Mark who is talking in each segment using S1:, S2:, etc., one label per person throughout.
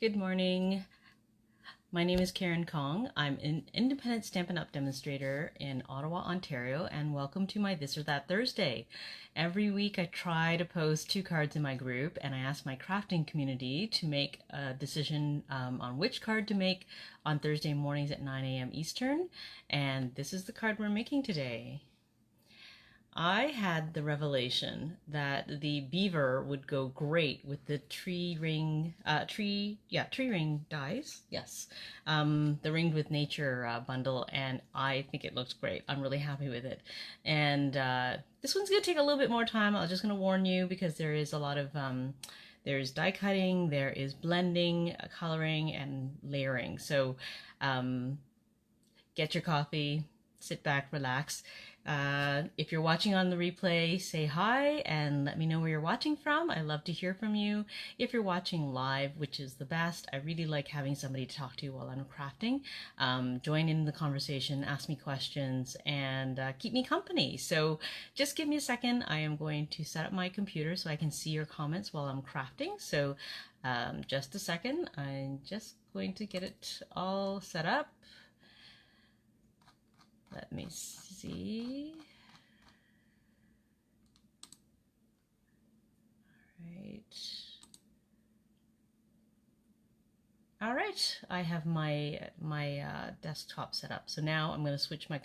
S1: Good morning. My name is Karen Kong. I'm an independent Stampin' Up! Demonstrator in Ottawa, Ontario, and welcome to my This or That Thursday. Every week I try to post 2 cards in my group, and I ask my crafting community to make a decision on which card to make on Thursday mornings at 9 a.m. Eastern, and this is the card we're making today. I had the revelation that the beaver would go great with the tree ring dies. Yes. The Ringed with Nature bundle, and I think it looks great. I'm really happy with it. And this one's going to take a little bit more time. I'm just going to warn you because there is a lot of there's die cutting, there is blending, coloring, and layering. So get your coffee, sit back, relax. If you're watching on the replay, say hi and let me know where you're watching from. I love to hear from you. If you're watching live, which is the best, I really like having somebody to talk to while I'm crafting. Join in the conversation, ask me questions, and keep me company. So just give me a second. I am going to set up my computer so I can see your comments while I'm crafting. So just a second. I'm just going to get it all set up. Let me see. All right. I have my desktop set up. So now I'm going to switch my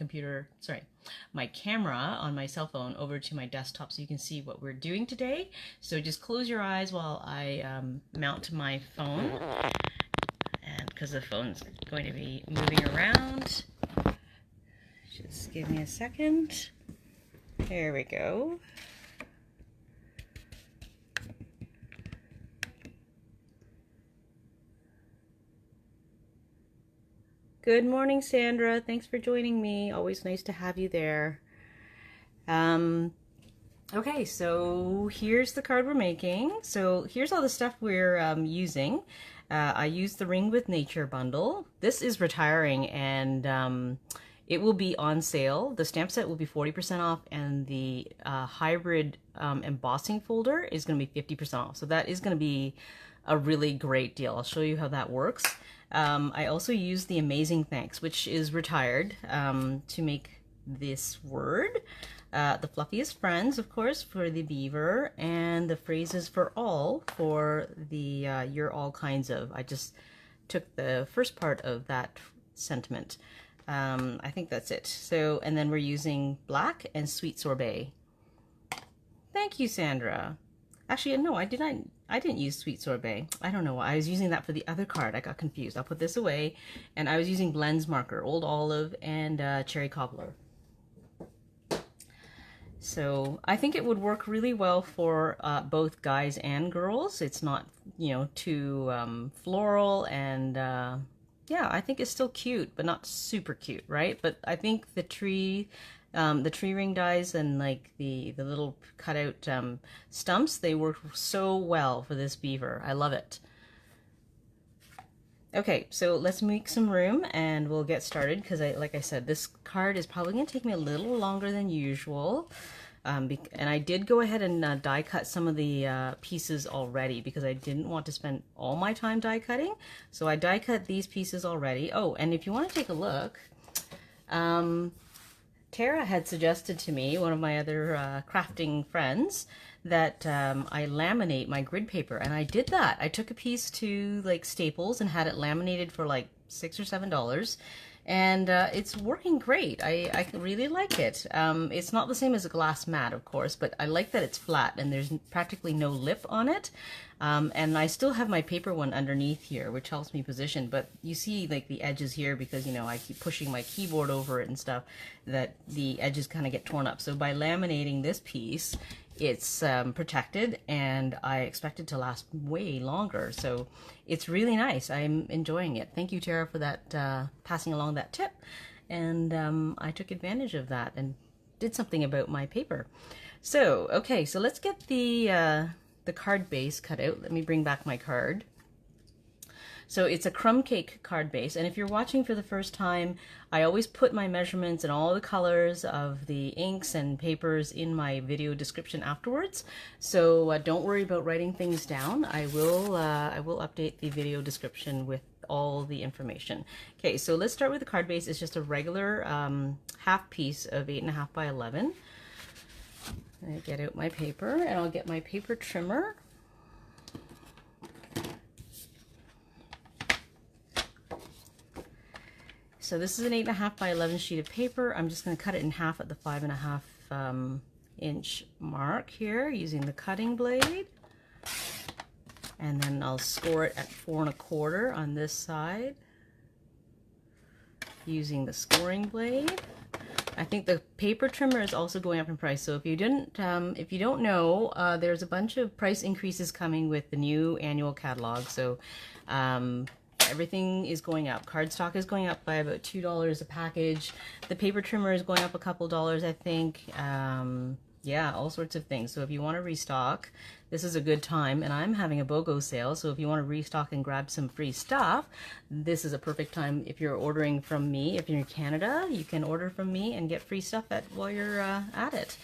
S1: my camera on my cell phone over to my desktop so you can see what we're doing today. So just close your eyes while I mount my phone, and because the phone's going to be moving around. Just give me a second. There we go. Good morning, Sandra. Thanks for joining me. Always nice to have you there. Okay, so here's the card we're making. So here's all the stuff we're using. I used the Ring with Nature bundle. This is retiring, and it will be on sale. The stamp set will be 40% off, and the hybrid embossing folder is going to be 50% off. So that is going to be a really great deal. I'll show you how that works. I also used the Amazing Thanks, which is retired, to make this word. The Fluffiest Friends, of course, for the beaver, and the Phrases for All for the You're All Kinds of. I just took the first part of that sentiment. I think that's it. So, and then we're using black and sweet sorbet. Thank you, Sandra. Actually, no, I didn't use sweet sorbet. I don't know why. I was using that for the other card. I got confused. I'll put this away. And I was using Blends marker, Old Olive and Cherry Cobbler. So I think it would work really well for both guys and girls. It's not, you know, too floral, and yeah, I think it's still cute, but not super cute, right? But I think the tree ring dies and like the little cutout stumps, they work so well for this beaver. I love it. Okay, so let's make some room and we'll get started, because like I said, this card is probably going to take me a little longer than usual. And I did go ahead and die cut some of the pieces already, because I didn't want to spend all my time die cutting. So I die cut these pieces already. Oh, and if you want to take a look, Tara had suggested to me, one of my other crafting friends, that I laminate my grid paper, and I did that. I took a piece to like Staples and had it laminated for like $6 or $7. And it's working great. I really like it. It's not the same as a glass mat, of course, but I like that it's flat and there's practically no lip on it. And I still have my paper one underneath here, which helps me position, but you see like the edges here, because, you know, I keep pushing my keyboard over it and stuff, that the edges kind of get torn up. So by laminating this piece, it's protected, and I expect it to last way longer. So it's really nice. I'm enjoying it. Thank you, Tara, for that, passing along that tip. And I took advantage of that and did something about my paper. So, okay, so let's get the card base cut out. Let me bring back my card. So it's a Crumb Cake card base. And if you're watching for the first time, I always put my measurements and all the colors of the inks and papers in my video description afterwards. So don't worry about writing things down. I will update the video description with all the information. Okay, so let's start with the card base. It's just a regular half piece of 8.5 by 11. I get out my paper and I'll get my paper trimmer. So this is an 8.5 by 11 sheet of paper. I'm just going to cut it in half at the 5.5 inch mark here using the cutting blade. And then I'll score it at 4.25 on this side using the scoring blade. I think the paper trimmer is also going up in price. So if you don't know, there's a bunch of price increases coming with the new annual catalog. So everything is going up. Cardstock is going up by about $2 a package. The paper trimmer is going up a couple dollars, I think. Yeah, all sorts of things. So if you want to restock, this is a good time. And I'm having a BOGO sale, so if you want to restock and grab some free stuff, this is a perfect time. If you're ordering from me, if you're in Canada, you can order from me and get free stuff while you're at it.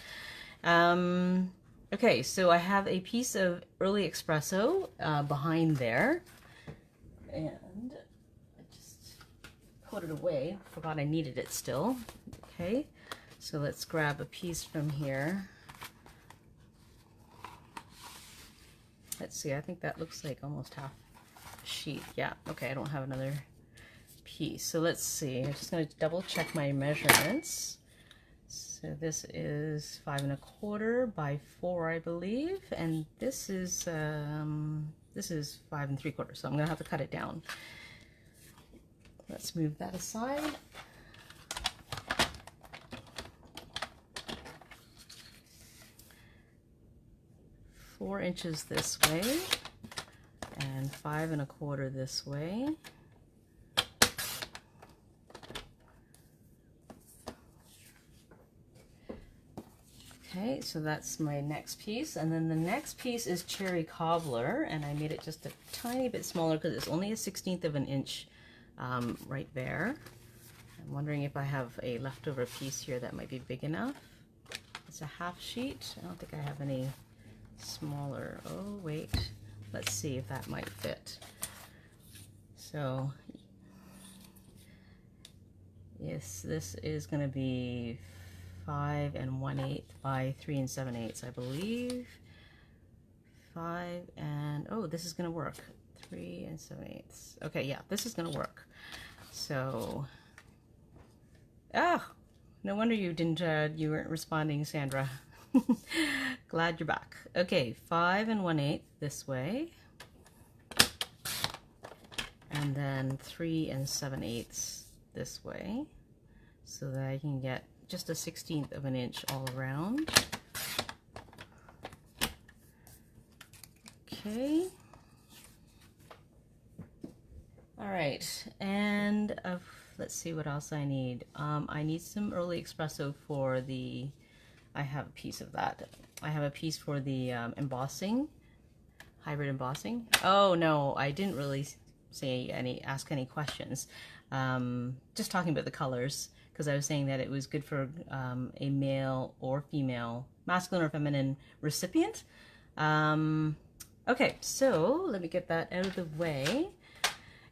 S1: Okay, so I have a piece of early espresso behind there. And I just put it away. Forgot I needed it still. Okay, so let's grab a piece from here. Let's see, I think that looks like almost half a sheet. Yeah, okay, I don't have another piece. So let's see, I'm just going to double check my measurements. So this is 5.25 by 4, I believe, and this is 5 3/4, so I'm gonna have to cut it down. Let's move that aside. Four inches this way and 5.25 this way. Okay, so that's my next piece, and then the next piece is cherry cobbler, and I made it just a tiny bit smaller because it's only a 1/16 of an inch right there. I'm wondering if I have a leftover piece here that might be big enough. It's a half sheet. I don't think I have any smaller. Oh wait, let's see if that might fit. So yes, this is going to be 5 1/8 by 3 7/8, I believe. 5 and, oh, this is going to work. 3 7/8. Okay, yeah, this is going to work. So, no wonder you weren't responding, Sandra. Glad you're back. Okay, 5 1/8 this way. And then 3 7/8 this way, so that I can get just a 1/16 of an inch all around. Okay. All right, and let's see what else I need. I need some early espresso for the, I have a piece of that. I have a piece for the embossing, hybrid embossing. Oh no, I didn't really ask any questions. Just talking about the colors, because I was saying that it was good for a male or female, masculine or feminine recipient. Okay, so let me get that out of the way.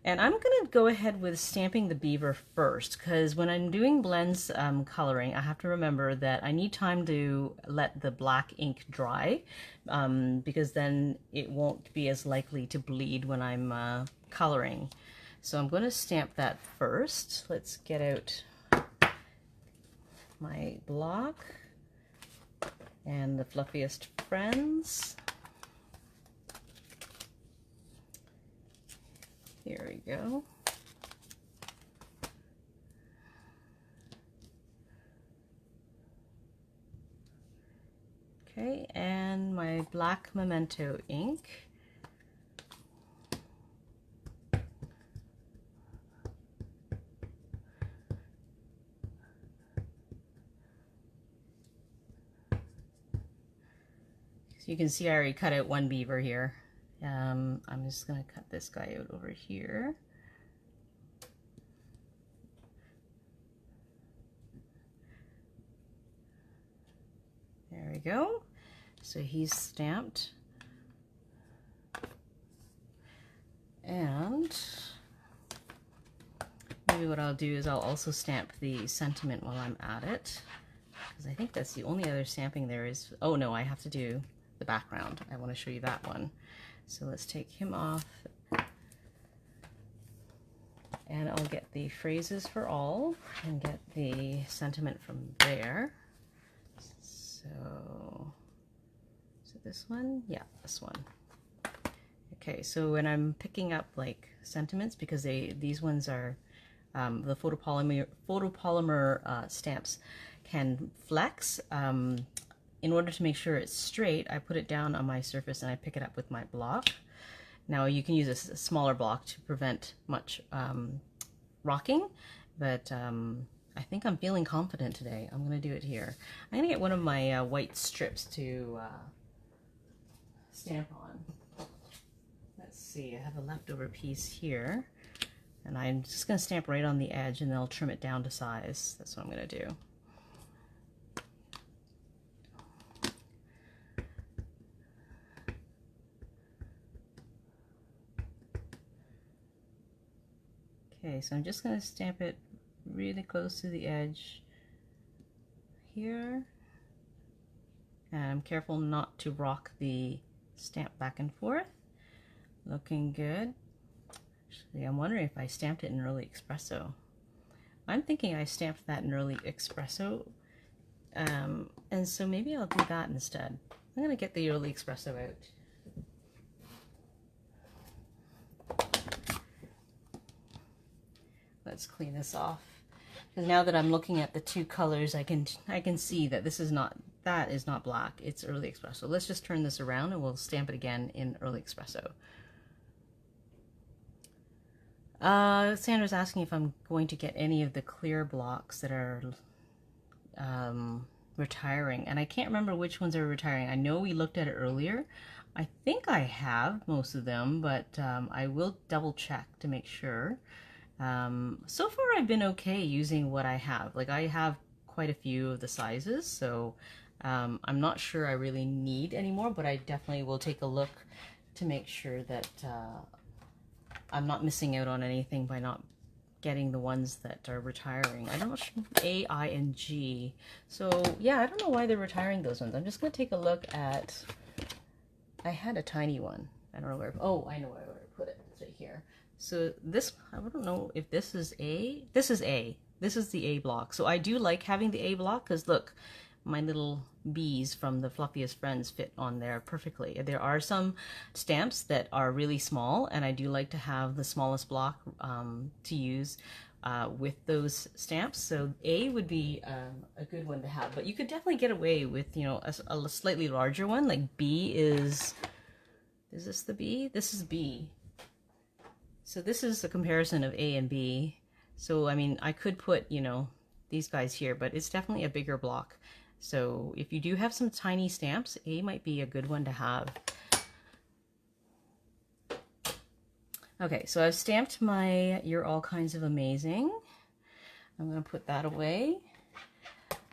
S1: And I'm going to go ahead with stamping the beaver first, because when I'm doing blends coloring, I have to remember that I need time to let the black ink dry, because then it won't be as likely to bleed when I'm coloring. So I'm going to stamp that first. Let's get out my block and the Fluffiest Friends. Here we go. Okay, and my black Memento ink. So you can see I already cut out one beaver here. I'm just gonna cut this guy out over here. There we go. So he's stamped. And maybe what I'll do is I'll also stamp the sentiment while I'm at it, because I think that's the only other stamping there is. Oh no, I have to do the background. I want to show you that one. So let's take him off, and I'll get the phrases for all and get the sentiment from there. So this one? Yeah, this one. Okay, so when I'm picking up like sentiments, because these ones are the photopolymer stamps can flex. In order to make sure it's straight, I put it down on my surface and I pick it up with my block. Now you can use a smaller block to prevent much rocking, but I think I'm feeling confident today. I'm going to do it here. I'm going to get one of my white strips to stamp on. Let's see, I have a leftover piece here, and I'm just going to stamp right on the edge and then I'll trim it down to size. That's what I'm going to do. Okay, so I'm just going to stamp it really close to the edge here, and I'm careful not to rock the stamp back and forth. Looking good. Actually, I'm wondering if I stamped it in early Expresso. I'm thinking I stamped that in early Expresso, and so maybe I'll do that instead. I'm going to get the early Expresso out. Let's clean this off, because now that I'm looking at the two colors, I can see that that is not black. It's early Expresso. Let's just turn this around and we'll stamp it again in early Expresso. Sandra's asking if I'm going to get any of the clear blocks that are retiring, and I can't remember which ones are retiring. I know we looked at it earlier. I think I have most of them, but I will double check to make sure. So far I've been okay using what I have. Like, I have quite a few of the sizes, so I'm not sure I really need any more, but I definitely will take a look to make sure that I'm not missing out on anything by not getting the ones that are retiring. I don't know, A, I, and G. So yeah, I don't know why they're retiring those ones. I'm just going to take a look at, I had a tiny one. I don't know where, oh, I know where I put it. It's right here. So this, I don't know if this is A. This is A. This is the A block. So I do like having the A block, because look, my little bees from the Fluffiest Friends fit on there perfectly. There are some stamps that are really small, and I do like to have the smallest block to use with those stamps. So A would be a good one to have, but you could definitely get away with, you know, a slightly larger one. Like B is this the B? This is B. So this is a comparison of A and B. So, I mean, I could put, you know, these guys here, but it's definitely a bigger block. So if you do have some tiny stamps, A might be a good one to have. Okay, so I've stamped my You're All Kinds of Amazing. I'm going to put that away.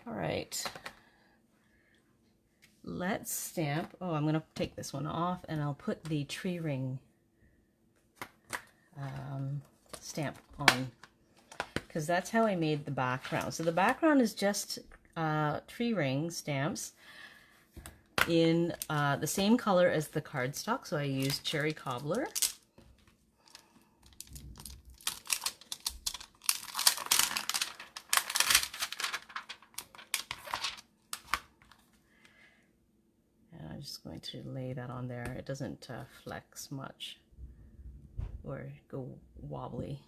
S1: All right. Let's stamp. Oh, I'm going to take this one off, and I'll put the tree ring stamp on, because that's how I made the background. So the background is just tree ring stamps in the same color as the cardstock. So I used Cherry Cobbler. And I'm just going to lay that on there. It doesn't flex much or go wobbly.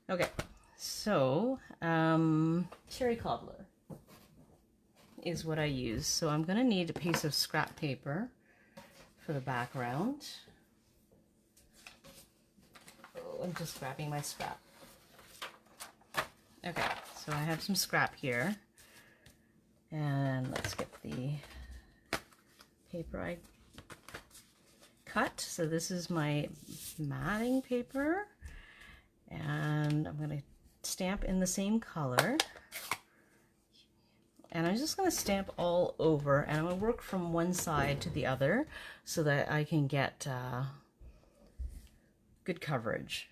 S1: Okay, so Cherry Cobbler is what I use. So I'm going to need a piece of scrap paper for the background. Oh, I'm just grabbing my scrap. Okay, so I have some scrap here, and let's get the paper. cut. So this is my matting paper, and I'm going to stamp in the same color. And I'm just going to stamp all over, and I'm going to work from one side to the other so that I can get good coverage.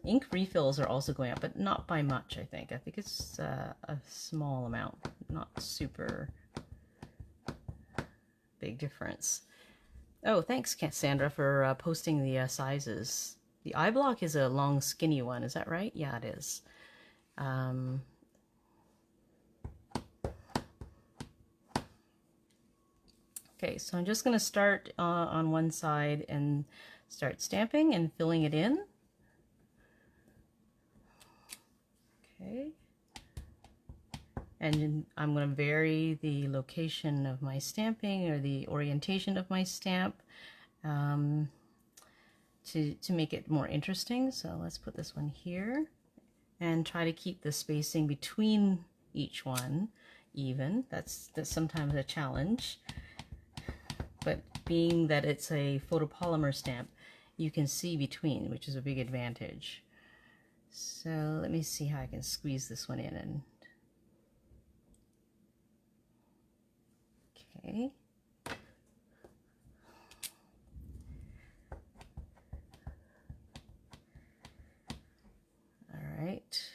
S1: Ink refills are also going up, but not by much, I think. I think it's a small amount, not super big difference. Oh, thanks, Sandra, for posting the sizes. The eye block is a long, skinny one. Is that right? Yeah, it is. Okay, so I'm just going to start on one side and start stamping and filling it in. Okay. And I'm going to vary the location of my stamping or the orientation of my stamp to make it more interesting. So let's put this one here and try to keep the spacing between each one even. That's sometimes a challenge. But being that it's a photopolymer stamp, you can see between, which is a big advantage. So let me see how I can squeeze this one in. And okay. All right.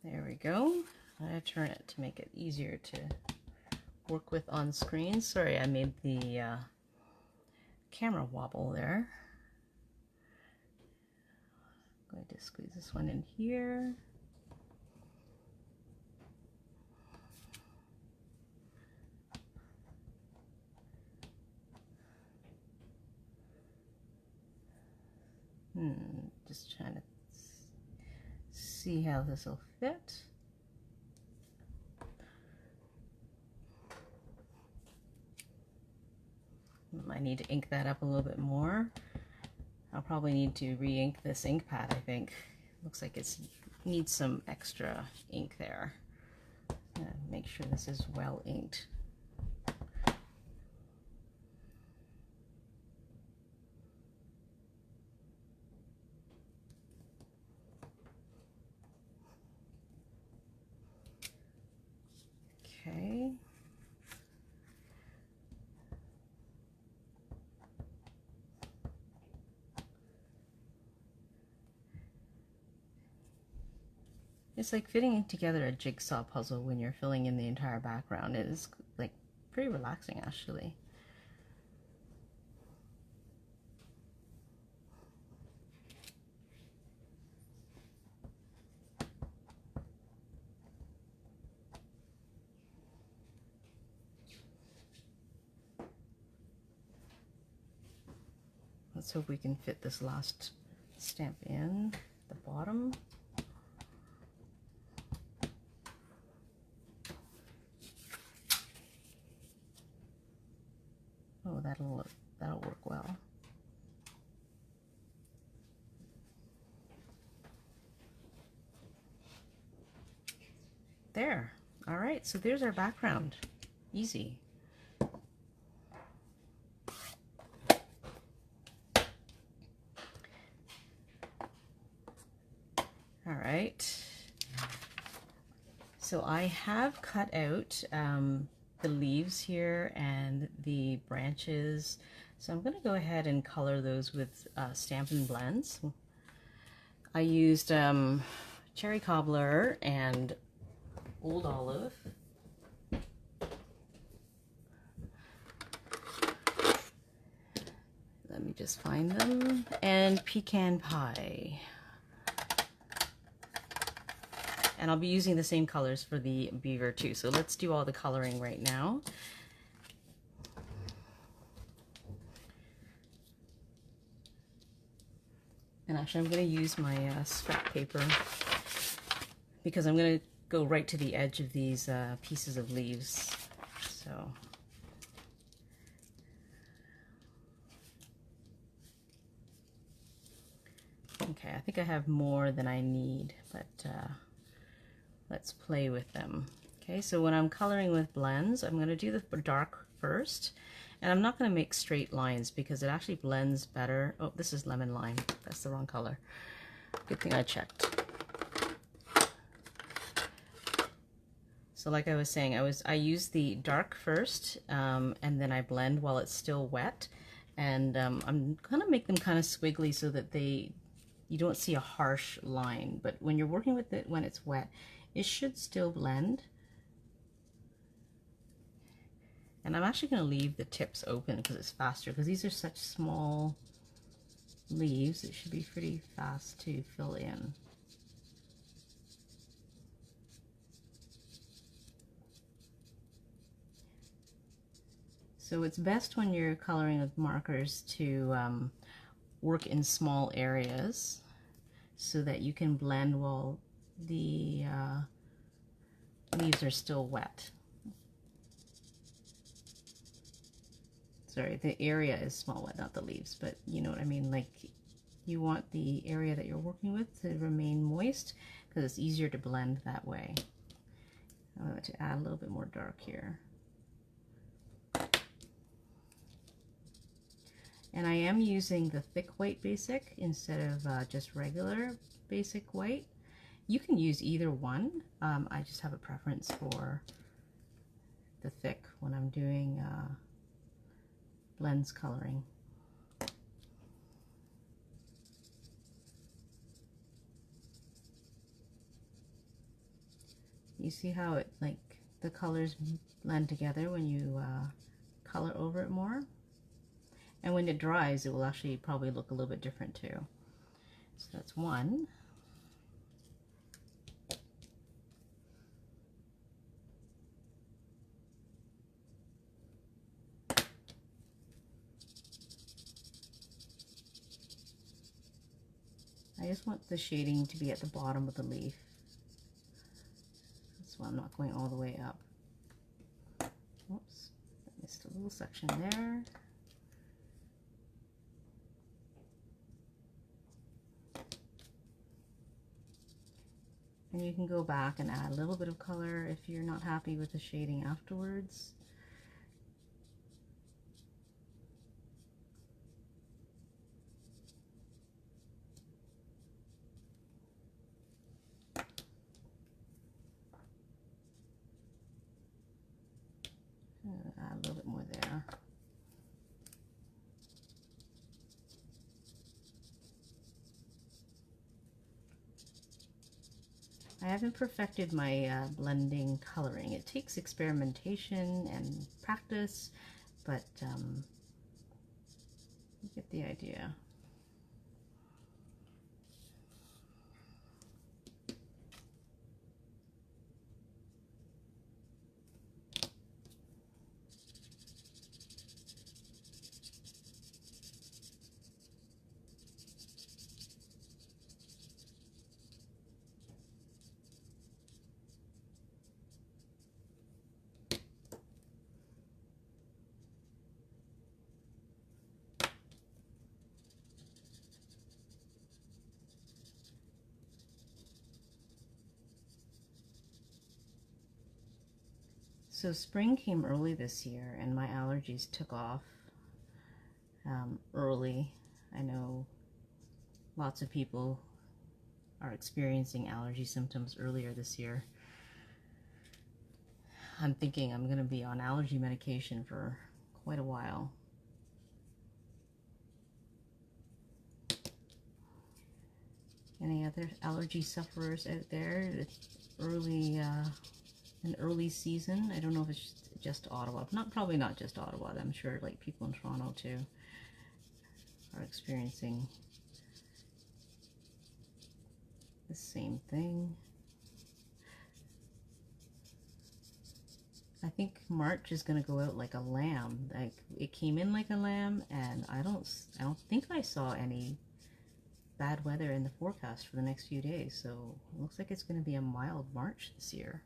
S1: There we go. I turn it to make it easier to work with on screen. Sorry, I made the camera wobble there. I'm going to squeeze this one in here. Just trying to see how this will fit. I need to ink that up a little bit more. I'll probably need to re-ink this ink pad, I think. Looks like it needs some extra ink there. Make sure this is well inked. Okay. It's like fitting together a jigsaw puzzle when you're filling in the entire background. It is like pretty relaxing, actually. Let's hope we can fit this last stamp in the bottom. Oh, that'll work well. There. All right, so there's our background. Easy. All right. So I have cut out the leaves here and the branches. So I'm going to go ahead and color those with Stampin' Blends. I used cherry cobbler and old olive. Let me just find them. And pecan pie. And I'll be using the same colors for the beaver too. So let's do all the coloring right now. And actually I'm going to use my scrap paper because I'm going to go right to the edge of these pieces of leaves. So Okay, I think I have more than I need, but let's play with them. Okay, so when I'm coloring with blends, I'm going to do the dark first, and I'm not going to make straight lines because it actually blends better. Oh, this is lemon lime. That's the wrong color. Good thing I checked. So like I was saying, I use the dark first, and then I blend while it's still wet, and I'm going to make them kind of squiggly so that you don't see a harsh line. But when you're working with it when it's wet, it should still blend. And I'm actually going to leave the tips open because it's faster, because these are such small leaves. It should be pretty fast to fill in. So it's best when you're coloring with markers to work in small areas so that you can blend while the leaves are still wet. Sorry, the area is small wet, not the leaves, but you know what I mean. Like, you want the area that you're working with to remain moist because it's easier to blend that way. I'm going to add a little bit more dark here. And I am using the thick white basic instead of just regular basic white. You can use either one. I just have a preference for the thick when I'm doing blends coloring. You see how it, like, the colors blend together when you color over it more? And when it dries, it will actually probably look a little bit different too. So that's one. I just want the shading to be at the bottom of the leaf. That's why I'm not going all the way up. Oops, I missed a little section there. And you can go back and add a little bit of color if you're not happy with the shading afterwards. Add a little bit more there. I haven't perfected my blending coloring. It takes experimentation and practice, but you get the idea. So spring came early this year and my allergies took off early. I know lots of people are experiencing allergy symptoms earlier this year. I'm thinking I'm going to be on allergy medication for quite a while. Any other allergy sufferers out there? It's early, an early season. I don't know if it's just Ottawa. Probably not just Ottawa. I'm sure like people in Toronto too are experiencing the same thing. I think March is going to go out like a lamb. Like, it came in like a lamb, and I don't think I saw any bad weather in the forecast for the next few days. So it looks like it's going to be a mild March this year.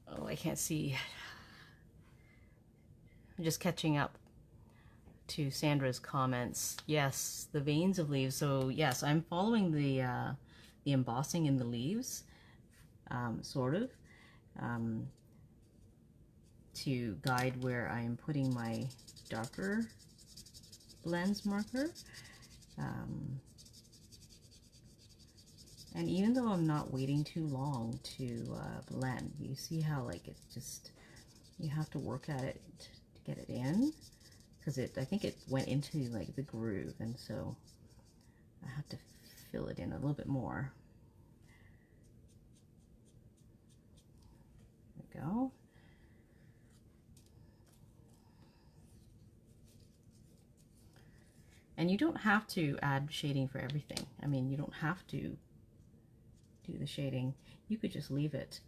S1: Oh, I can't see. I'm just catching up. to Sandra's comments. Yes, the veins of leaves. So yes, I'm following the embossing in the leaves, sort of, to guide where I am putting my darker blends marker. And even though I'm not waiting too long to blend, you see how like it's just, you have to work at it to get it in, because I think it went into like the groove, and so I have to fill it in a little bit more. There we go. And you don't have to add shading for everything. I mean, you don't have to do the shading. You could just leave it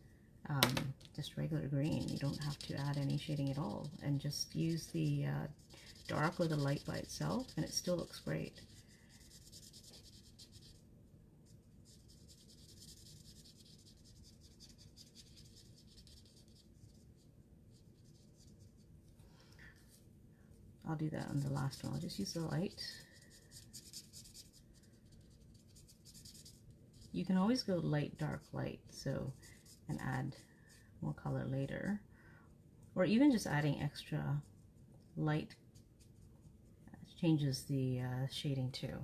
S1: just regular green. You don't have to add any shading at all, and just use the dark or the light by itself, and it still looks great. I'll do that on the last one. I'll just use the light. You can always go light, dark, light, so, and add more color later. Or even just adding extra light changes the shading too.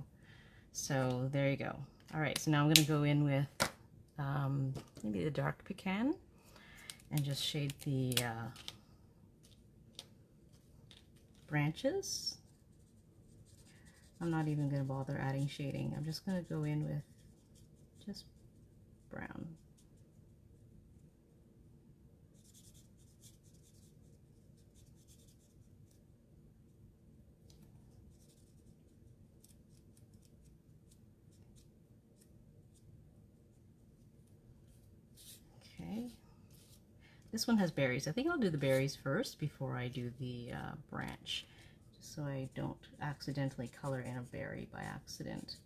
S1: So there you go. All right, so now I'm going to go in with maybe the dark pecan and just shade the branches. I'm not even going to bother adding shading. I'm just going to go in with just brown. Okay. This one has berries. I think I'll do the berries first before I do the branch, just so I don't accidentally color in a berry by accident.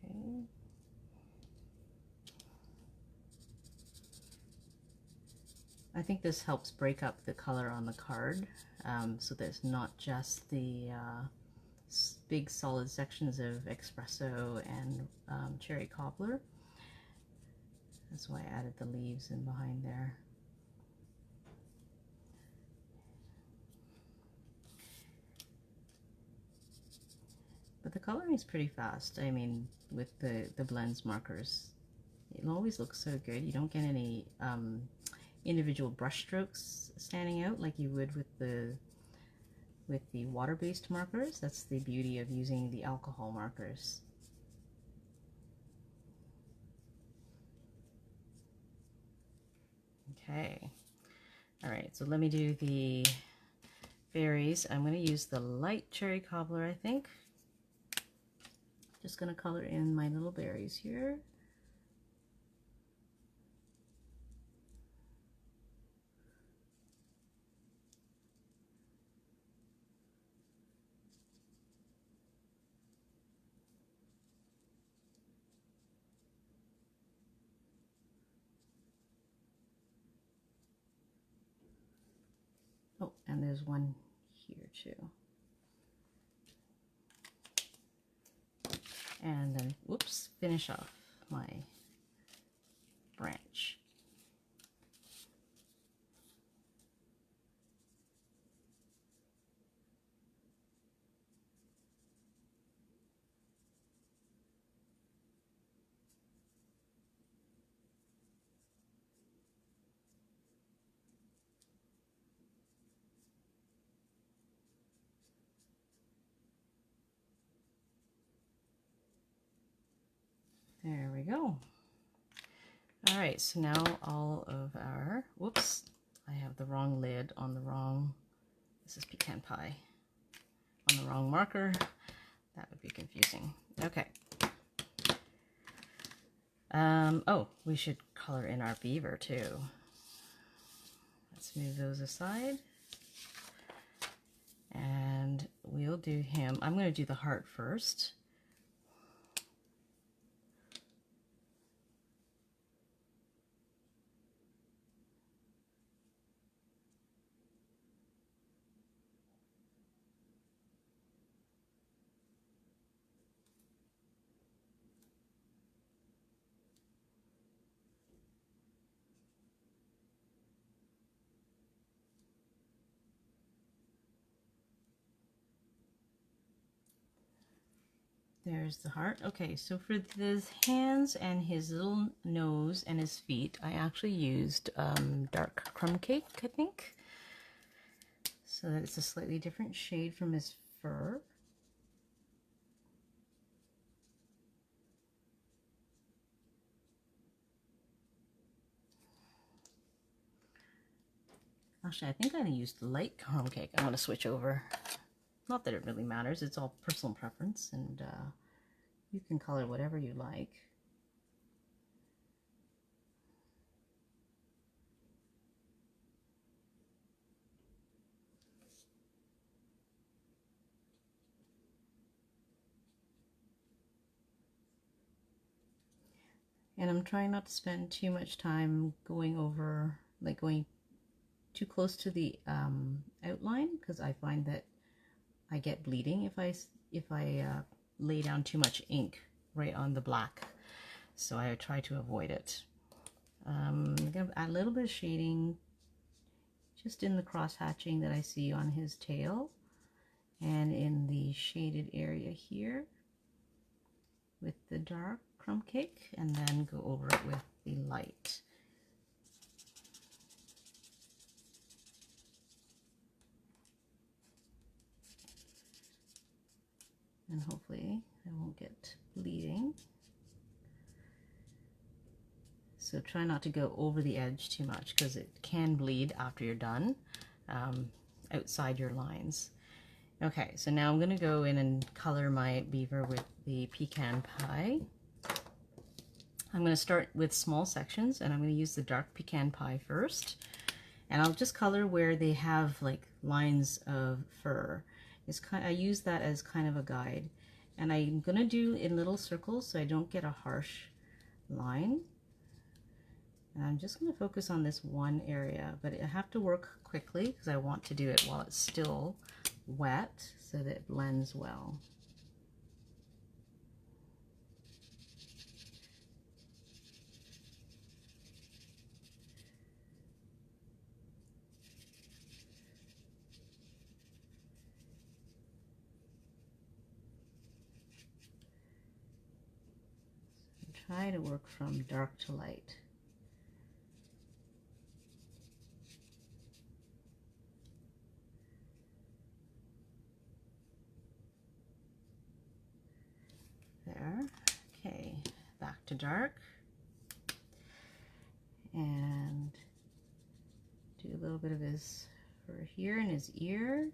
S1: Okay. I think this helps break up the color on the card, so there's not just the big solid sections of Expresso and cherry cobbler. That's why I added the leaves in behind there. But the coloring is pretty fast. I mean, with the blends markers, it always looks so good. You don't get any individual brush strokes standing out like you would with the water-based markers. That's the beauty of using the alcohol markers. Okay, all right, so let me do the berries. I'm going to use the light cherry cobbler, I think. Just going to color in my little berries here. Oh, and there's one here too. And then, whoops, finish off my branch. There we go. All right, so now all of our, whoops, I have the wrong lid on the wrong, this is pecan pie, on the wrong marker. That would be confusing. Okay. Oh, we should color in our beaver too. Let's move those aside. And we'll do him. I'm going to do the heart first. There's the heart. Okay, so for his hands and his little nose and his feet, I actually used dark Crumb Cake, I think. So that it's a slightly different shade from his fur. Actually, I think I used light Crumb Cake. I'm going to switch over. Not that it really matters. It's all personal preference, and you can color whatever you like. And I'm trying not to spend too much time going over, like going too close to the outline, because I find that I get bleeding if I lay down too much ink right on the black. So I try to avoid it. I'm going to add a little bit of shading just in the cross hatching that I see on his tail and in the shaded area here with the dark Crumb Cake, and then go over it with the light. And hopefully I won't get bleeding. So try not to go over the edge too much, because it can bleed after you're done outside your lines. Okay, so now I'm going to go in and color my beaver with the pecan pie. I'm going to start with small sections, and I'm going to use the dark pecan pie first. And I'll just color where they have like lines of fur. I use that as kind of a guide. And I'm going to do in little circles so I don't get a harsh line. And I'm just going to focus on this one area, but I have to work quickly because I want to do it while it's still wet so that it blends well. So try to work from dark to light. There. Okay, back to dark. And do a little bit of his fur here in his ear.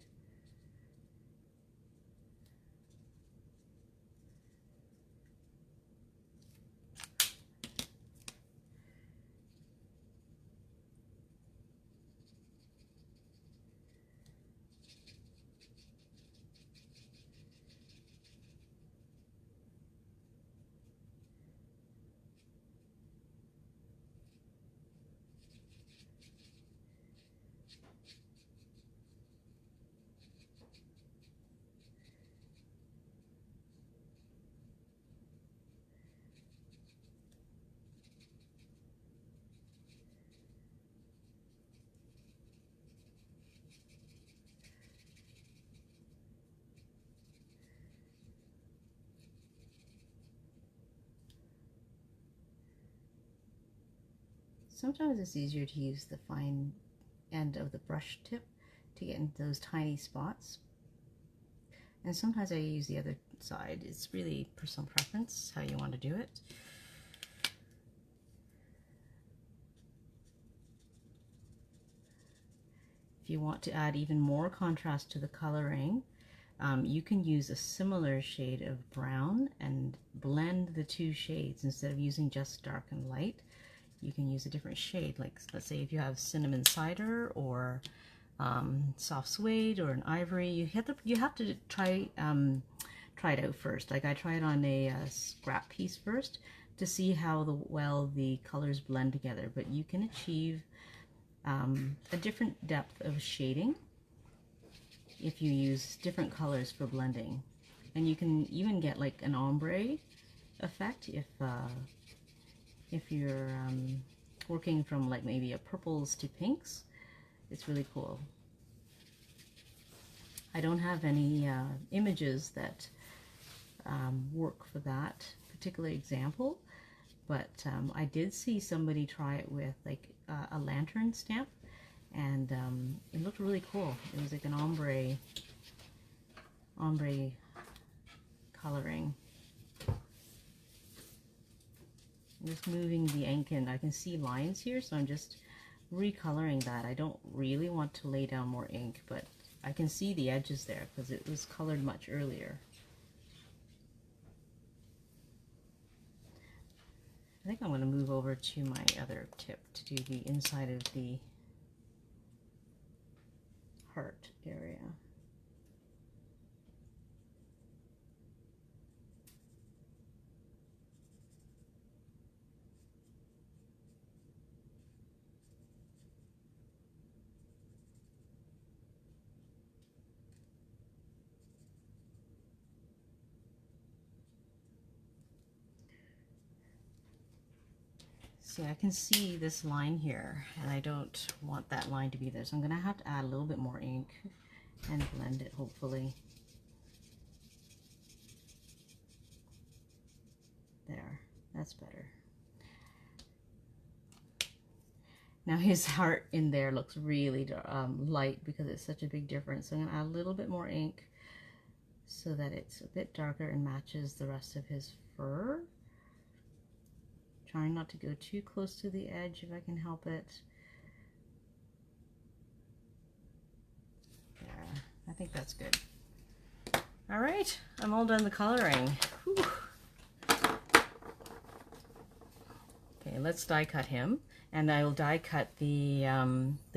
S1: Sometimes it's easier to use the fine end of the brush tip to get into those tiny spots. And sometimes I use the other side. It's really personal preference, how you want to do it. If you want to add even more contrast to the coloring, you can use a similar shade of brown and blend the two shades instead of using just dark and light. you can use a different shade. Like let's say if you have cinnamon cider or soft suede or an ivory, you have to try it out first. Like I tried on a scrap piece first to see how well the colors blend together. But you can achieve a different depth of shading if you use different colors for blending, and you can even get like an ombre effect if you're working from like maybe a purples to pinks. It's really cool. I don't have any images that work for that particular example, but I did see somebody try it with like a lantern stamp, and it looked really cool. It was like an ombre coloring. I'm just moving the ink in. I can see lines here, so I'm just recoloring that. I don't really want to lay down more ink, but I can see the edges there because it was colored much earlier. I think I'm going to move over to my other tip to do the inside of the heart area. See, I can see this line here, and I don't want that line to be there, so I'm going to have to add a little bit more ink and blend it, hopefully. There, that's better. Now his heart in there looks really light because it's such a big difference. So I'm going to add a little bit more ink so that it's a bit darker and matches the rest of his fur. Trying not to go too close to the edge if I can help it. There, I think that's good. All right, I'm all done the coloring. Whew. Okay, let's die cut him, and I will die cut the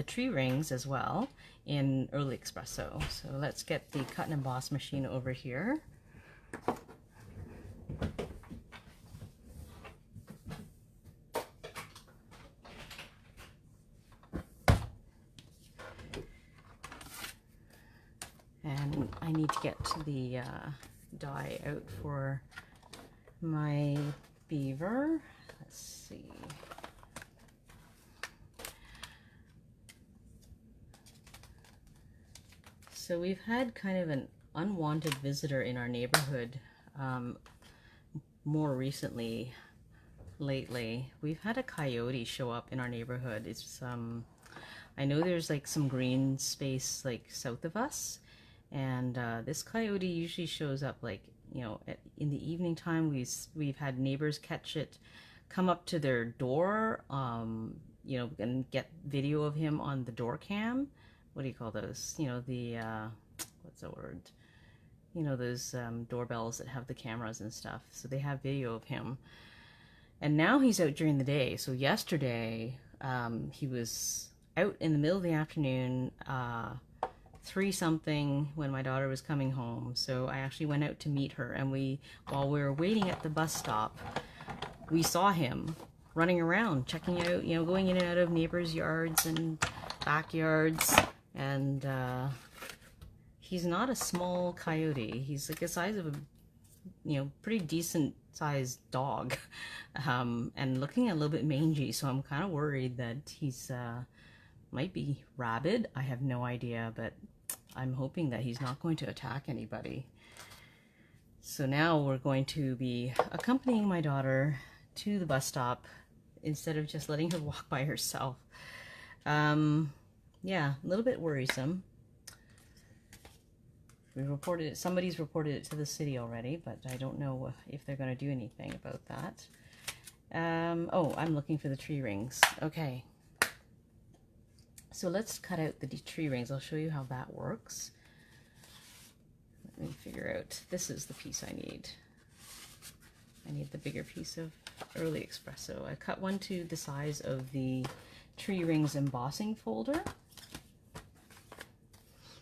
S1: tree rings as well in early Expresso. So let's get the cut and emboss machine over here. And I need to get the die out for my beaver. Let's see. So we've had kind of an unwanted visitor in our neighborhood more recently, lately. We've had a coyote show up in our neighborhood. It's I know there's like some green space like south of us, and this coyote usually shows up like, you know, in the evening time. We've had neighbors catch it, come up to their door, you know, and get video of him on the door cam. What do you call those? You know, the what's the word? You know, those doorbells that have the cameras and stuff. So they have video of him. And now he's out during the day. So yesterday, he was out in the middle of the afternoon, 3-something, when my daughter was coming home. So I actually went out to meet her, and while we were waiting at the bus stop, we saw him running around, checking out, you know, going in and out of neighbors' yards and backyards. And he's not a small coyote. He's like the size of a, you know, pretty decent sized dog, and looking a little bit mangy. So I'm kind of worried that he's might be rabid. I have no idea, but I'm hoping that he's not going to attack anybody. So now we're going to be accompanying my daughter to the bus stop instead of just letting her walk by herself. Yeah, a little bit worrisome. We reported it, somebody's reported it to the city already, but I don't know if they're going to do anything about that. Oh, I'm looking for the tree rings. Okay. So let's cut out the tree rings. I'll show you how that works. Let me figure out, this is the piece I need. I need the bigger piece of early Expresso. I cut one to the size of the Tree Rings embossing folder.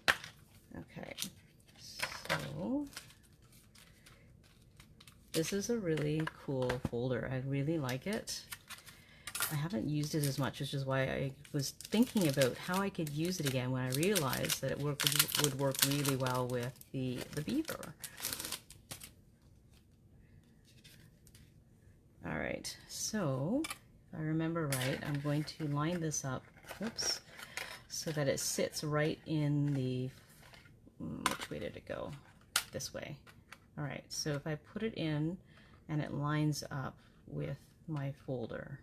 S1: Okay, so this is a really cool folder. I really like it. I haven't used it as much, which is why I was thinking about how I could use it again when I realized that it would work really well with the beaver. All right, so if I remember right, I'm going to line this up, whoops, so that it sits right in the, which way did it go? This way. All right, so if I put it in and it lines up with my folder,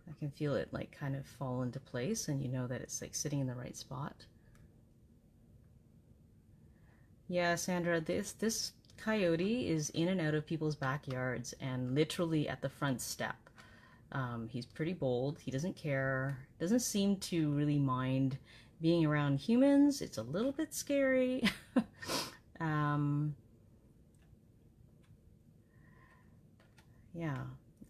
S1: I can feel it like kind of fall into place, and you know that it's like sitting in the right spot. Yeah, Sandra, this coyote is in and out of people's backyards and literally at the front step. He's pretty bold. He doesn't care. Doesn't seem to really mind being around humans. It's a little bit scary. Yeah.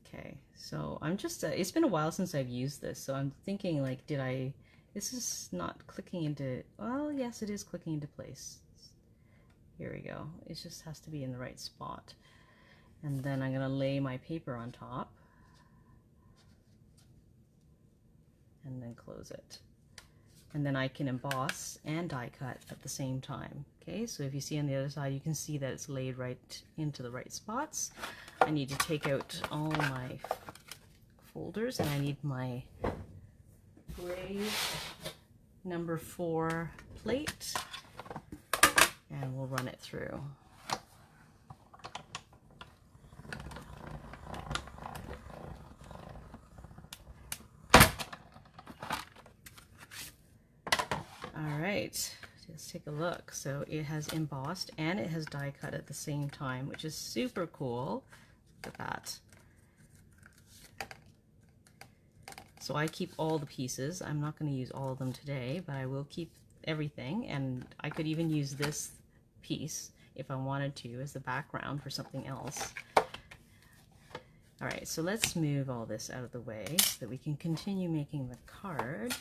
S1: Okay, so I'm just, it's been a while since I've used this, so I'm thinking like, this is not clicking into, well, yes, it is clicking into place. Here we go. It just has to be in the right spot. And then I'm gonna lay my paper on top and then close it. And then I can emboss and die cut at the same time. Okay, so if you see on the other side, you can see that it's laid right into the right spots. I need to take out all my folders, and I need my gray number 4 plate, and we'll run it through. All right, let's take a look. So it has embossed and it has die cut at the same time, which is super cool. Look at that. So I keep all the pieces. I'm not going to use all of them today, but I will keep everything, and I could even use this piece if I wanted to as the background for something else. All right, so let's move all this out of the way so that we can continue making the card.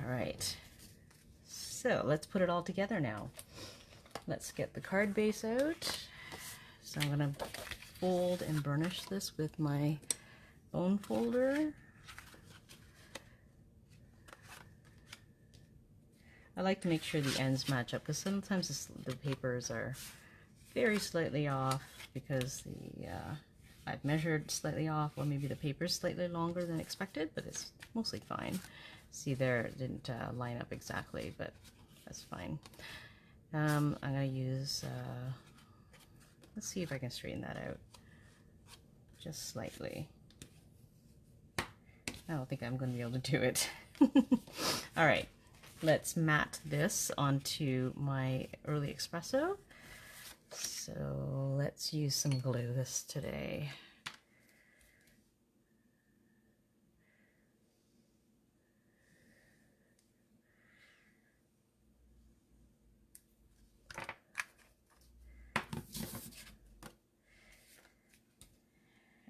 S1: All right, so let's put it all together now. Let's get the card base out. So I'm going to fold and burnish this with my bone folder. I like to make sure the ends match up, because sometimes the papers are very slightly off because I've measured slightly off, or maybe the paper's slightly longer than expected, but it's mostly fine. See there, it didn't line up exactly, but that's fine. I'm going to use, let's see if I can straighten that out just slightly. I don't think I'm going to be able to do it. All right, let's mat this onto my early Expresso. So let's use some glue this today.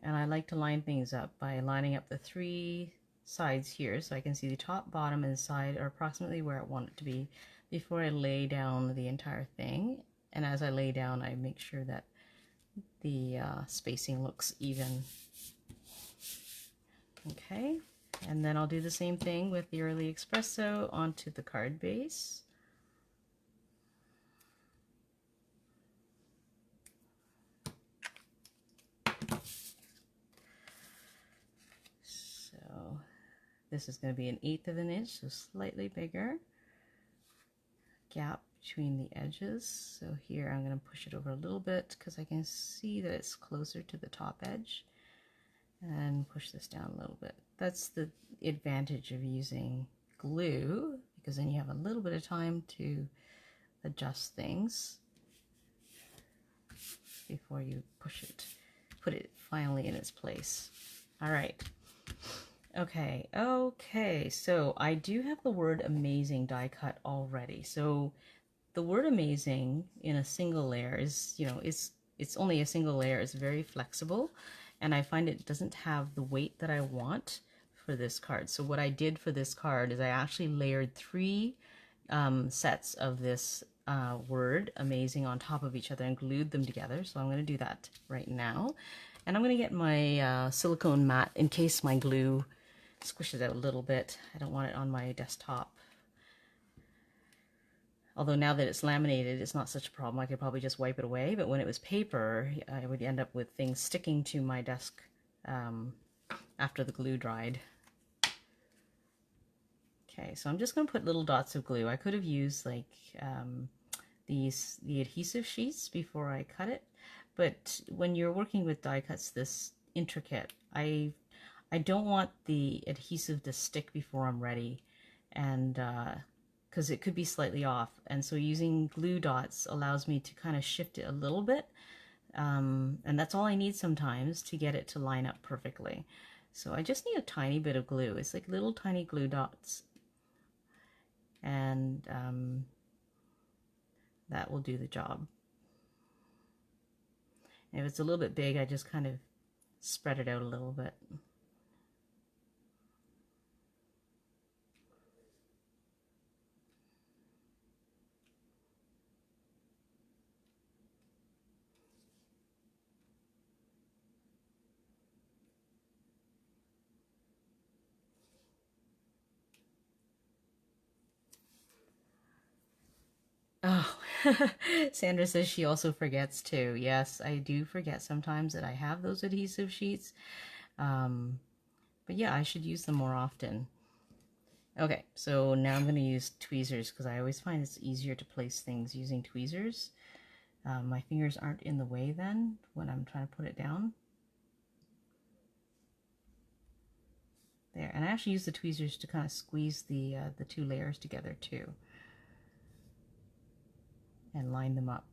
S1: And I like to line things up by lining up the 3 sides here, so I can see the top, bottom, and side are approximately where I want it to be before I lay down the entire thing. And as I lay down, I make sure that the spacing looks even. Okay, and then I'll do the same thing with the early Expresso onto the card base. This is going to be 1/8 of an inch, so slightly bigger. Gap between the edges. So here I'm going to push it over a little bit because I can see that it's closer to the top edge. And push this down a little bit. That's the advantage of using glue, because then you have a little bit of time to adjust things before you put it finally in its place. All right. Okay, so I do have the word amazing die cut already. So the word amazing in a single layer is, it's only a single layer. It's very flexible, and I find it doesn't have the weight that I want for this card. So what I did for this card is I actually layered three sets of this word amazing on top of each other and glued them together. So I'm going to do that right now. And I'm going to get my silicone mat in case my glue squishes out a little bit. I don't want it on my desktop. Although now that it's laminated, it's not such a problem. I could probably just wipe it away. But when it was paper, I would end up with things sticking to my desk after the glue dried. Okay, so I'm just going to put little dots of glue. I could have used like the adhesive sheets before I cut it, but when you're working with die cuts this intricate, I don't want the adhesive to stick before I'm ready, and because it could be slightly off, and so using glue dots allows me to kind of shift it a little bit, and that's all I need sometimes to get it to line up perfectly. So I just need a tiny bit of glue. It's like little tiny glue dots, and that will do the job. And if it's a little bit big, I just kind of spread it out a little bit. Oh, Sandra says she also forgets too. Yes, I do forget sometimes that I have those adhesive sheets. But yeah, I should use them more often. Okay, so now I'm going to use tweezers because I always find it's easier to place things using tweezers. My fingers aren't in the way then when I'm trying to put it down. There, and I actually use the tweezers to kind of squeeze the two layers together too, and line them up.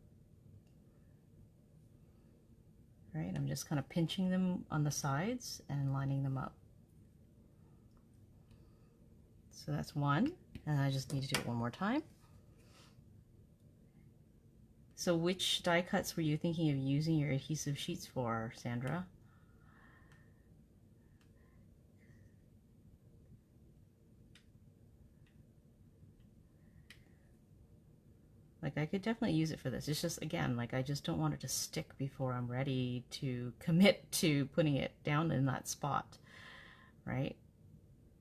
S1: Right, I'm just kind of pinching them on the sides and lining them up. So that's one, and I just need to do it one more time. So which die cuts were you thinking of using your adhesive sheets for, Sandra? Like, I could definitely use it for this. It's just, again, like, I just don't want it to stick before I'm ready to commit to putting it down in that spot, right?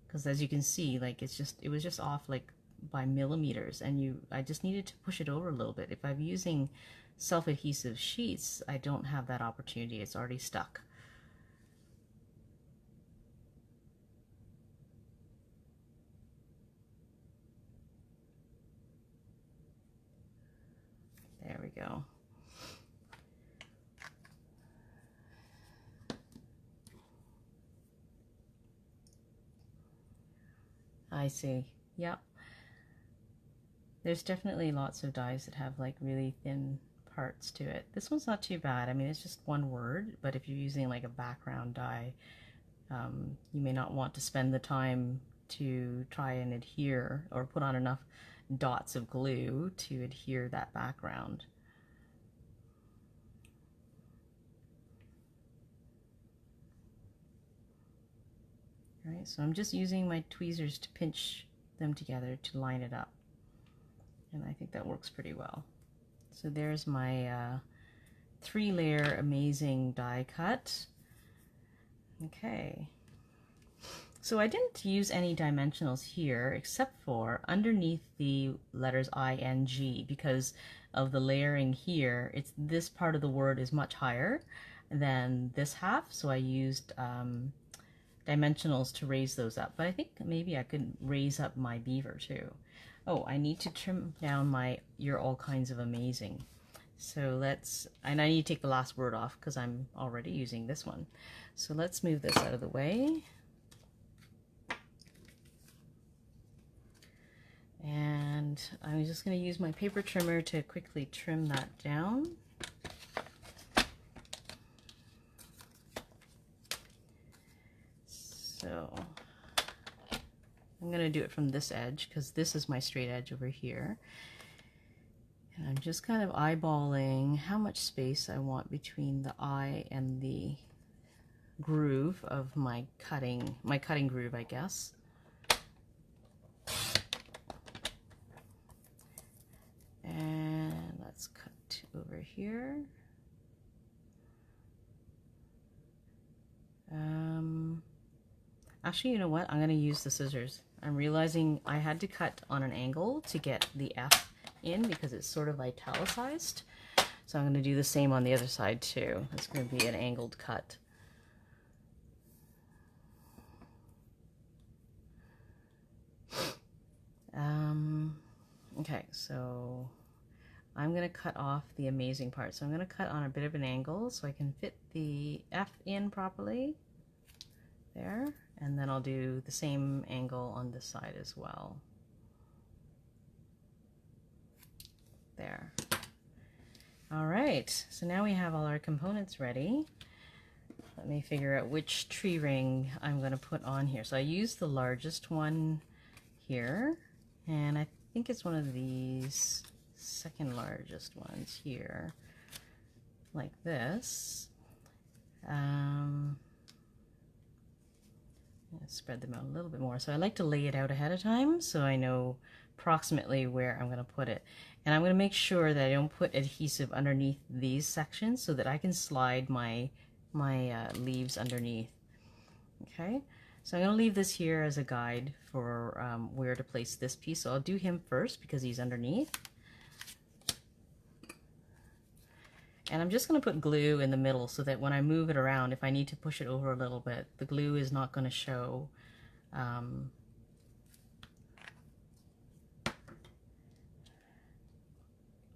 S1: Because as you can see, like, it was just off, like, by millimeters, and I just needed to push it over a little bit. If I'm using self-adhesive sheets, I don't have that opportunity. It's already stuck. There we go. I see. Yep. There's definitely lots of dies that have like really thin parts to it. This one's not too bad. I mean, it's just one word, but if you're using like a background die, you may not want to spend the time to try and adhere or put on enough dots of glue to adhere that background. All right, so I'm just using my tweezers to pinch them together to line it up. And I think that works pretty well. So there's my 3-layer amazing die cut. Okay. So I didn't use any dimensionals here except for underneath the letters I and G because of the layering here. This part of the word is much higher than this half, so I used dimensionals to raise those up. But I think maybe I could raise up my beaver too. Oh, I need to trim down my "You're all kinds of amazing." So and I need to take the last word off because I'm already using this one. So let's move this out of the way. And I'm just going to use my paper trimmer to quickly trim that down. So I'm going to do it from this edge because this is my straight edge over here. And I'm just kind of eyeballing how much space I want between the eye and the groove of my cutting groove, I guess. And let's cut over here. Actually, you know what? I'm going to use the scissors. I'm realizing I had to cut on an angle to get the F in because it's sort of italicized. So I'm going to do the same on the other side too. It's going to be an angled cut. Okay, so I'm going to cut off the amazing part. So I'm going to cut on a bit of an angle so I can fit the F in properly. There. And then I'll do the same angle on this side as well. There. All right, so now we have all our components ready. Let me figure out which tree ring I'm going to put on here. So I used the largest one here, and I think it's one of these second largest ones here, like this. Spread them out a little bit more. So I like to lay it out ahead of time so I know approximately where I'm going to put it. And I'm going to make sure that I don't put adhesive underneath these sections so that I can slide my leaves underneath. Okay, so I'm going to leave this here as a guide for where to place this piece. So I'll do him first because he's underneath. And I'm just going to put glue in the middle so that when I move it around, if I need to push it over a little bit, the glue is not going to show on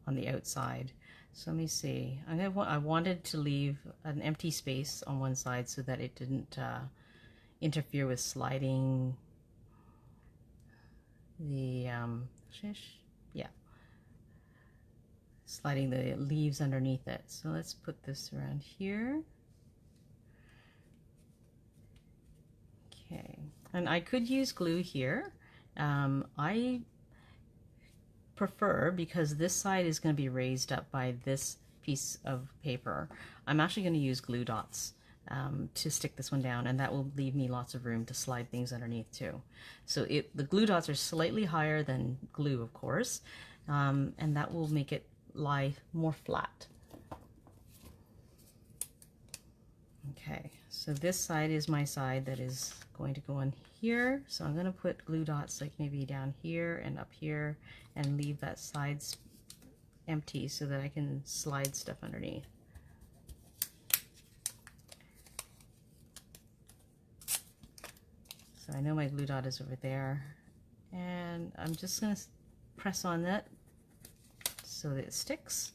S1: the outside. So let me see. I wanted to leave an empty space on one side so that it didn't interfere with sliding the sliding the leaves underneath it. So let's put this around here. Okay, and I could use glue here. I prefer, because this side is going to be raised up by this piece of paper, I'm actually going to use glue dots to stick this one down, and that will leave me lots of room to slide things underneath too. So the glue dots are slightly higher than glue, of course, and that will make it lie more flat. Okay, so this side is my side that is going to go on here. So I'm going to put glue dots like maybe down here and up here and leave that side empty so that I can slide stuff underneath. So I know my glue dot is over there, and I'm just going to press on that so that it sticks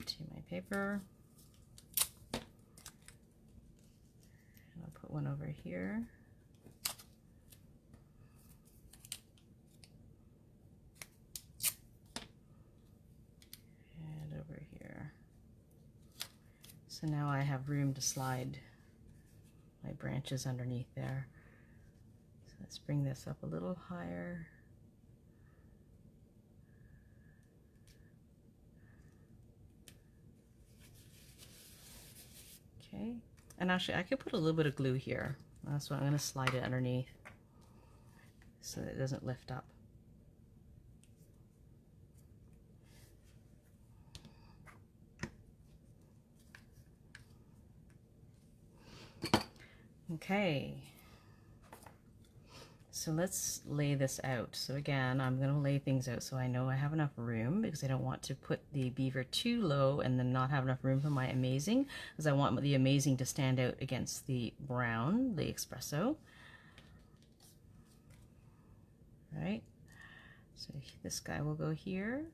S1: to my paper. And I'll put one over here. And over here. So now I have room to slide my branches underneath there. So let's bring this up a little higher. Okay, and actually I could put a little bit of glue here. That's why I'm going to slide it underneath so that it doesn't lift up. Okay, so let's lay this out. So again, I'm going to lay things out so I know I have enough room, because I don't want to put the beaver too low and then not have enough room for my amazing, because I want the amazing to stand out against the brown, the espresso. All right, so this guy will go here.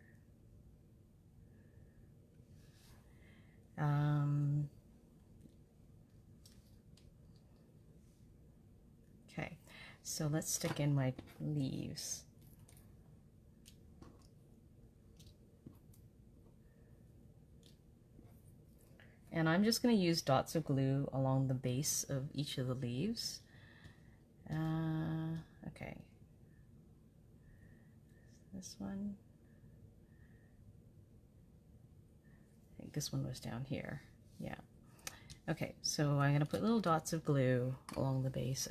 S1: Okay, so let's stick in my leaves. And I'm just going to use dots of glue along the base of each of the leaves. Okay, This one. I think this one was down here. Yeah. Okay, so I'm going to put little dots of glue along the base.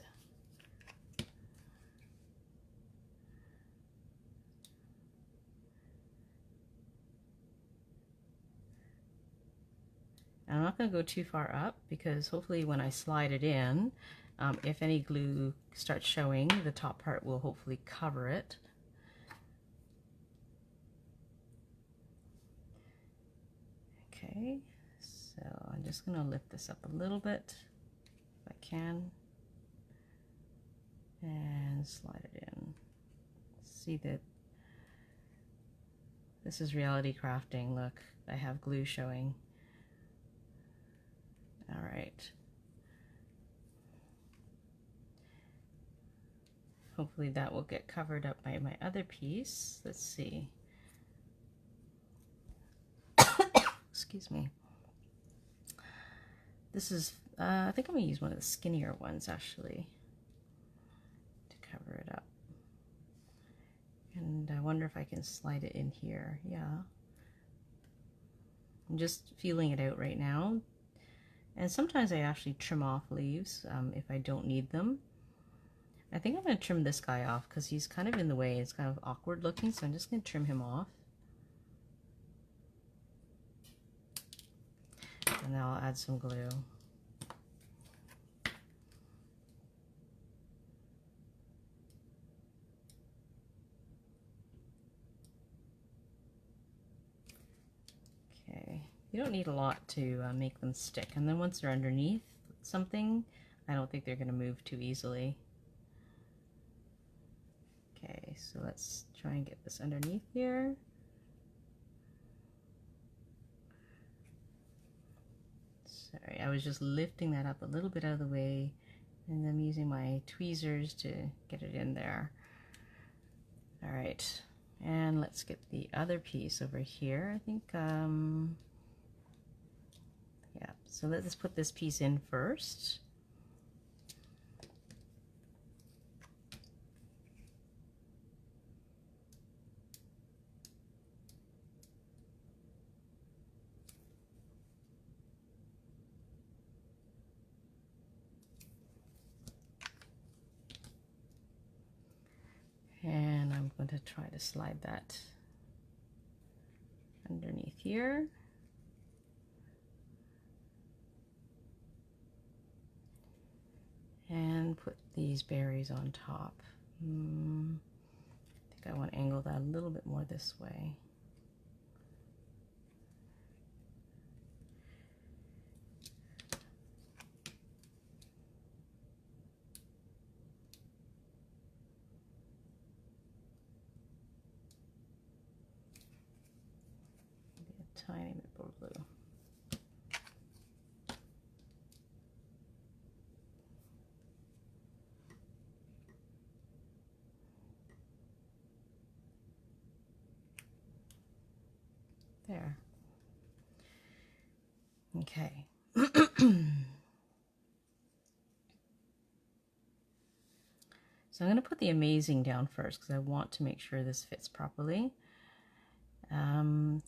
S1: I'm not going to go too far up because hopefully when I slide it in, if any glue starts showing, the top part will hopefully cover it. Okay, so I'm just going to lift this up a little bit if I can and slide it in. See that this is reality crafting. Look, I have glue showing. All right. Hopefully that will get covered up by my other piece. Let's see. Excuse me. This is, I think I'm gonna use one of the skinnier ones actually to cover it up. And I wonder if I can slide it in here. Yeah. I'm just feeling it out right now. And sometimes I actually trim off leaves if I don't need them. I think I'm going to trim this guy off because he's kind of in the way. It's kind of awkward looking, so I'm just going to trim him off. And now I'll add some glue. Okay, you don't need a lot to make them stick. And then once they're underneath something, I don't think they're going to move too easily. Okay, so let's try and get this underneath here. Sorry, I was just lifting that up a little bit out of the way, and I'm using my tweezers to get it in there. All right, and let's get the other piece over here. I think, yeah, so let's put this piece in first. And I'm going to try to slide that underneath here. And put these berries on top. I think I want to angle that a little bit more this way. Tiny bit more glue. There. Okay. So I'm going to put the amazing down first because I want to make sure this fits properly.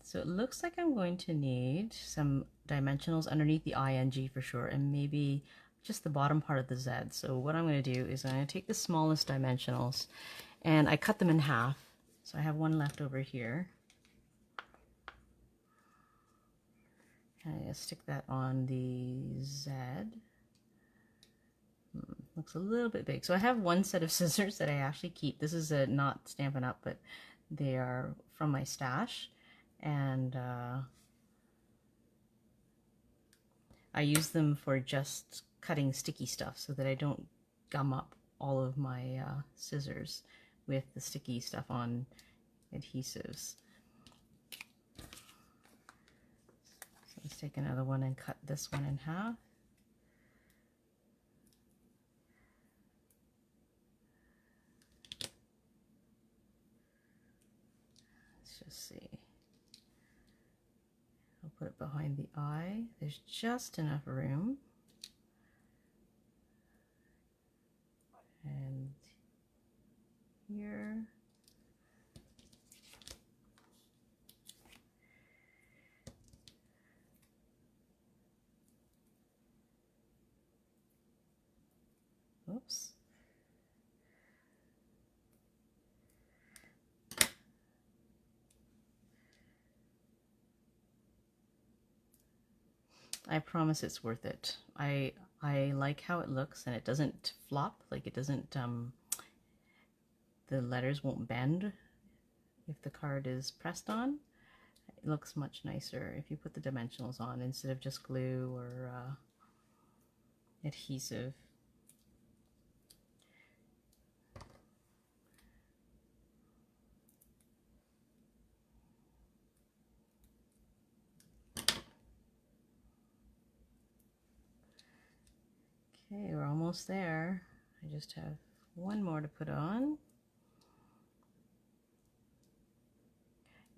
S1: So it looks like I'm going to need some dimensionals underneath the I and G for sure, and maybe just the bottom part of the Z. So what I'm going to do is I'm going to take the smallest dimensionals and I cut them in half. So I have one left over here. And I'm going to stick that on the Z. Looks a little bit big. So I have one set of scissors that I actually keep. This is not Stampin' Up, but they are from my stash. And I use them for just cutting sticky stuff so that I don't gum up all of my scissors with the sticky stuff on adhesives. So let's take another one and cut this one in half. Let's just see. I'll put it behind the eye. There's just enough room. And here. I promise it's worth it. I like how it looks, and it doesn't flop, like it doesn't the letters won't bend if the card is pressed on. It looks much nicer if you put the dimensionals on instead of just glue or adhesive. Okay, we're almost there. I just have one more to put on.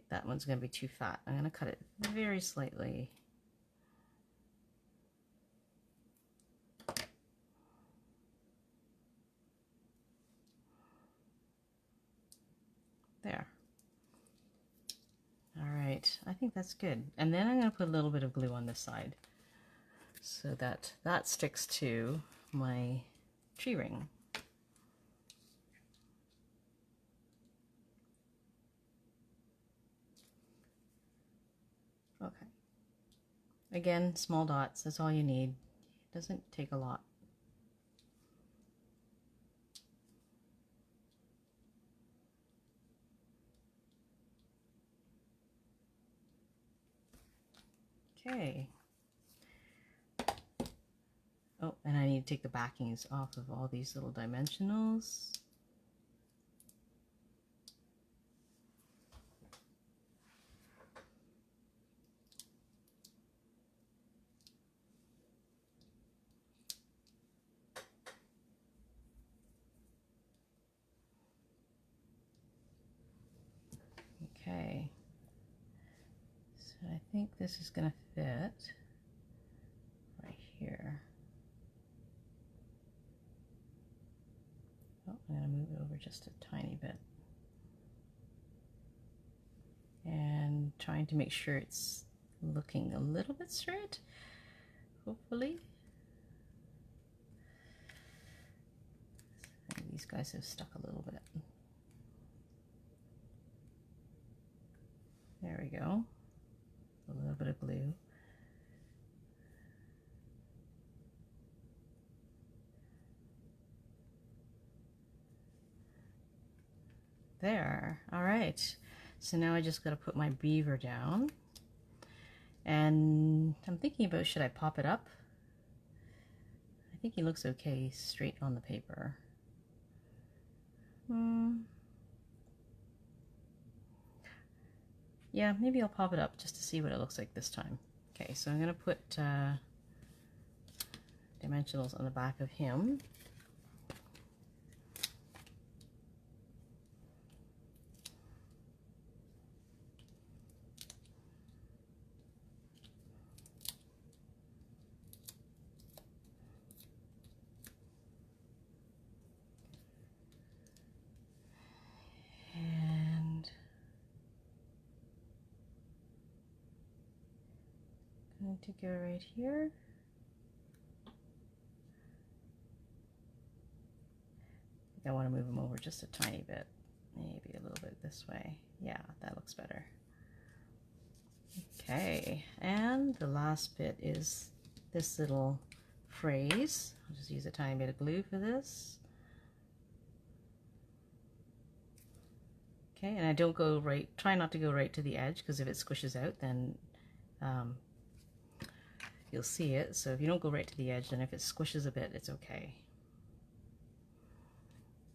S1: That one's going to be too fat. I'm going to cut it very slightly. There. All right, I think that's good. And then I'm going to put a little bit of glue on this side so that that sticks to my tree ring. Okay. Again, small dots, that's all you need. It doesn't take a lot. Okay. Oh, and I need to take the backings off of all these little dimensionals. Okay. So I think this is going to fit right here. Oh, I'm going to move it over just a tiny bit. And trying to make sure it's looking a little bit straight, hopefully. These guys have stuck a little bit. There we go. A little bit of glue. There. All right. So now I just got to put my beaver down. And I'm thinking about, should I pop it up? I think he looks okay straight on the paper. Yeah, maybe I'll pop it up just to see what it looks like this time. Okay, so I'm going to put dimensionals on the back of him. Going to go right here. I want to move them over just a tiny bit, maybe a little bit this way. Yeah, that looks better. Okay, and the last bit is this little phrase. I'll just use a tiny bit of glue for this. Okay, and I don't go right, try not to go right to the edge, because if it squishes out, then you'll see it. So if you don't go right to the edge, then if it squishes a bit, it's okay.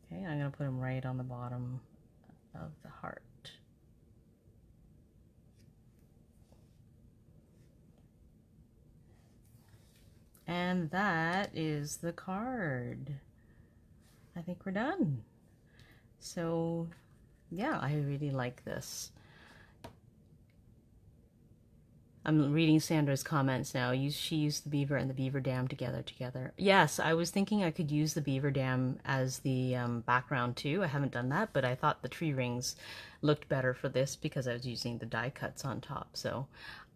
S1: Okay, I'm going to put them right on the bottom of the heart. And that is the card. I think we're done. So yeah, I really like this. I'm reading Sandra's comments now. She used the beaver and the beaver dam together. Yes, I was thinking I could use the beaver dam as the background too. I haven't done that, but I thought the tree rings looked better for this because I was using the die cuts on top. So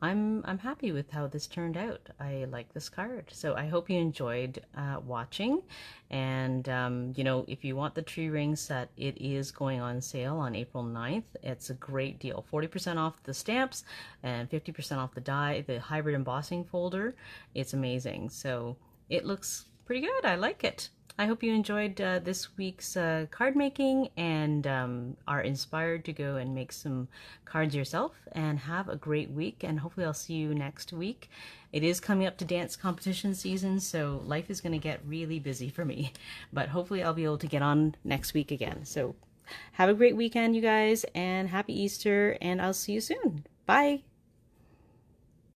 S1: I'm happy with how this turned out. I like this card. So I hope you enjoyed watching. And you know, if you want the tree ring set, it is going on sale on April 9th. It's a great deal. 40% off the stamps and 50% off the die, the hybrid embossing folder. It's amazing. So it looks pretty good. I like it. I hope you enjoyed this week's card making and are inspired to go and make some cards yourself, and have a great week, and hopefully I'll see you next week. It is coming up to dance competition season, so life is going to get really busy for me, but hopefully I'll be able to get on next week again. So have a great weekend, you guys, and happy Easter, and I'll see you soon. Bye.